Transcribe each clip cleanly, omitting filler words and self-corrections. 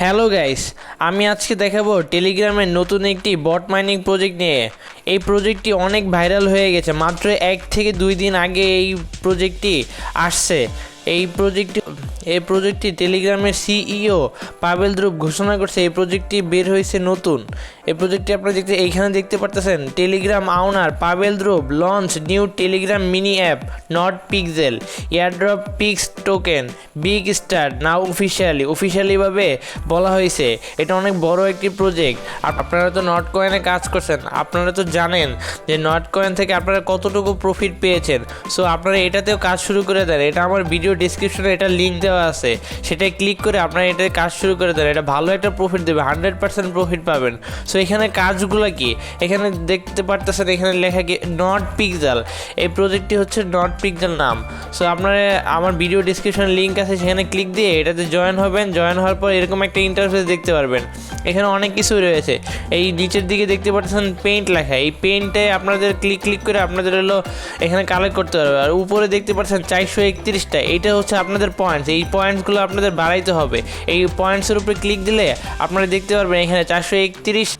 Hello guys, আমি আজকে দেখাবো টেলিগ্রামের নতুন একটি বট মাইনিং প্রজেক্ট নিয়ে। এই প্রজেক্টটি অনেক ভাইরাল হয়ে গেছে। মাত্র 1 থেকে 2 দিন আগে এই প্রজেক্টটি আসছে। এই প্রজেক্টটি টেলিগ্রামের সিইও পাভেল দ্রুপ ঘোষণা করছে। এই প্রজেক্টটি বের হয়েছে নতুন। এই প্রজেক্টটি আপনারা এইখানে দেখতে পারতেছেন। Telegram owner Pavel Durov launch new Telegram mini app not pixel airdrop pix token big star now অফিসিয়ালিভাবে বলা হয়েছে। এটা অনেক বড় একটি প্রজেক্ট। আপনারা তো নট কয়েনে কাজ করছেন, আপনারা তো জানেন যে নট কয়েন থেকে আপনারা কতটুকু প্রফিট পেয়েছেন। সো আপনারা এটাতেও কাজ শুরু করে দেন। এটা আমার ভিডিও ডিসক্রিপশনে এটা লিঙ্ক দেওয়া আছে, সেটাই ক্লিক করে আপনারা এটাতে কাজ শুরু করে দেন। এটা ভালো একটা প্রফিট দেবে, 100% প্রফিট পাবেন। সো এখানে কাজগুলো কি এখানে দেখতে পারতেছেন, এখানে লেখা কি নট পিক্সেল। এই প্রজেক্টটি হচ্ছে নট পিক্সেল নাম। সো আপনারা আমার ভিডিও ডিসক্রিপশনে লিঙ্ক আছে, সেখানে ক্লিক দিয়ে এটাতে জয়েন হবেন। জয়েন হওয়ার পর এরকম একটা ইন্টারফেস দেখতে পারবেন। এখানে অনেক কিছুই রয়েছে। এই নিচের দিকে দেখতে পাচ্ছেন পেইন্ট লেখা। এই পেইন্টে আপনাদের ক্লিক করে আপনাদের হলো এখানে কালেক্ট করতে পারবে। আর উপরে দেখতে পাচ্ছেন 431টা, এইটা হচ্ছে আপনাদের পয়েন্টস। এই পয়েন্টসগুলো আপনাদের বাড়াইতে হবে। এই পয়েন্টসের উপরে ক্লিক দিলে আপনারা দেখতে পারবেন এখানে 431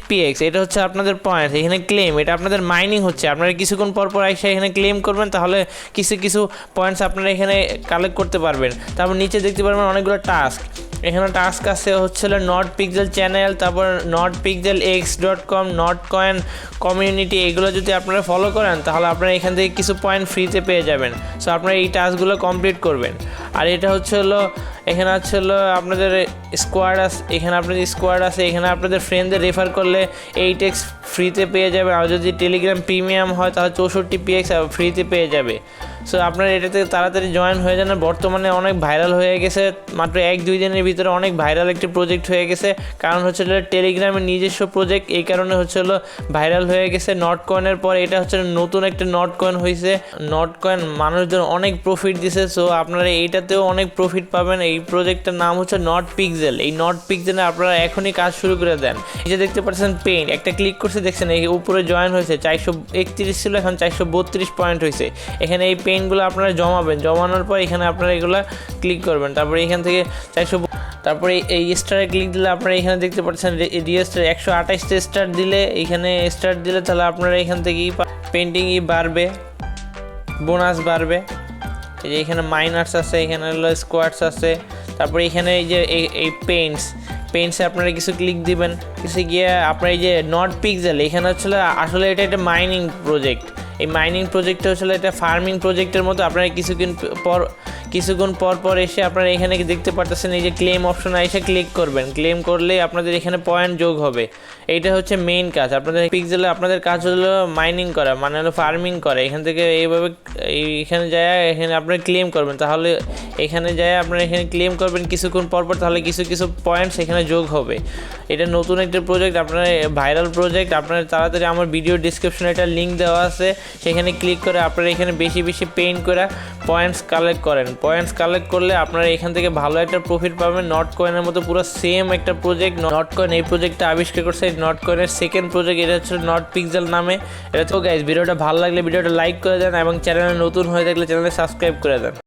PX এটা হচ্ছে আপনাদের পয়েন্টস। এখানে ক্লেম, এটা আপনাদের মাইনিং হচ্ছে। আপনারা কিছুক্ষণ পর এসে এখানে ক্লেম করবেন, তাহলে কিছু পয়েন্টস আপনারা এখানে কালেক্ট করতে পারবেন। তারপর নিচে দেখতে পারবেন অনেকগুলো টাস্ক। এখানে টাস্ক আছে হচ্ছিল নট পিক্সেল চ্যানেল, তারপর not pixel x.com, not coin community. এগুলো যদি আপনারা ফলো করেন তাহলে আপনারা এখান থেকে কিছু পয়েন্ট ফ্রিতে পেয়ে যাবেন। সো আপনারা এই টাস্কগুলো কমপ্লিট করবেন। আর এটা এখানে আপনাদের স্কোয়াড আছে। এখানে আপনাদের স্কোয়াড আছে। এখানে আপনাদের ফ্রেন্ডদের রেফার করলে 8x ফ্রিতে পেয়ে যাবেন। আর যদি টেলিগ্রাম প্রিমিয়াম হয় তাহলে 64 PX ফ্রিতে পেয়ে যাবে। সো আপনারা এটাতে তাড়াতাড়ি জয়েন হয়ে যান। বর্তমানে অনেক ভাইরাল হয়ে গেছে। মাত্র 1-2 দিনের ভিতরে অনেক ভাইরাল একটি প্রজেক্ট হয়ে গেছে। কারণ হচ্ছে টেলিগ্রামের নিজস্ব প্রজেক্ট, এই কারণে ভাইরাল হয়ে গেছে। নট কয়েনের পর এটা নতুন একটা নট কয়েন হয়েছে। নট কয়েন মানুষদের অনেক প্রফিট দিছে। সো আপনারা এইটাতেও অনেক প্রফিট পাবেন। এই প্রজেক্টটার নাম হচ্ছে নট পিক্সেল। এই নট পিক্সেলে আপনারা এখনই কাজ শুরু করে দেন। এই যে দেখতে পাচ্ছেন পেইন্ট, একটা ক্লিক করছে, দেখছেন এই উপরে জয়েন হয়েছে। 431 ছিল, এখন 432 পয়েন্ট হয়েছে। এখানে এই পেইন্টগুলো আপনারা জমানোর পর এখানে আপনারা এগুলো ক্লিক করবেন। তারপরে এখান থেকে 400, তারপরে এই স্টারে ক্লিক দিলে আপনারা এখানে দেখতে পাচ্ছেন রিস্টার 128টা স্টার দিলে, এখানে স্টার দিলে তাহলে আপনারা এখান থেকেই পেন্টিংই বাড়বে, বোনাস বাড়বে। এই যে এখানে মাইনার্স আছে, এখানে হলো স্কোয়াডস আছে। তারপরে এখানে এই যে এই পেইন্টসে আপনারা কিছু ক্লিক দিবেন। কিছু গিয়ে আপনার এই যে নট পিক্সেল, এখানে আসলে এটা একটা মাইনিং প্রজেক্ট। এই মাইনিং প্রজেক্টটা এটা ফার্মিং প্রজেক্টের মতো। আপনারা কিছুক্ষণ পর এসে আপনারা এখানে দেখতে পারতেছেন এই যে ক্লেম অপশন, এসে ক্লিক করবেন। ক্লেম করলে আপনাদের এখানে পয়েন্ট যোগ হবে। এইটা হচ্ছে মেইন কাজ। আপনাদের পিক্সেলে আপনাদের কাজ হলো মাইনিং করা, মানে হলো ফার্মিং করা। এখান থেকে এইভাবে এখানে যায় এখানে আপনারা ক্লেম করবেন। তাহলে এখানে যায় আপনারা এখানে ক্লেম করবেন কিছুক্ষণ পর, তাহলে কিছু পয়েন্টস এখানে যোগ হবে। এটা নতুন একটা প্রজেক্ট, আপনারা ভাইরাল প্রজেক্ট। আপনারা তাড়াতাড়ি আমার ভিডিও ডিসক্রিপশনে একটা লিঙ্ক দেওয়া আছে, সেখানে ক্লিক করে আপনারা এখানে বেশি পেইন্ট করে পয়েন্টস কালেক্ট করেন। পয়েন্টস কালেক্ট করলে আপনারা এখান থেকে ভালো একটা প্রফিট পাবেন। নট কয়েনের মতো পুরো সেম একটা প্রজেক্ট। নট কয়েন এই প্রজেক্টটা আবিষ্কার করছে নট কয়েনের সেকেন্ড প্রজেক্ট। এটা হচ্ছে নট পিক্সেল নামে। এটা তো গাইস, ভিডিওটা ভালো লাগলে ভিডিওটা লাইক করে দেন এবং চ্যানেলে নতুন হয়ে থাকলে চ্যানেলে সাবস্ক্রাইব করে দেন।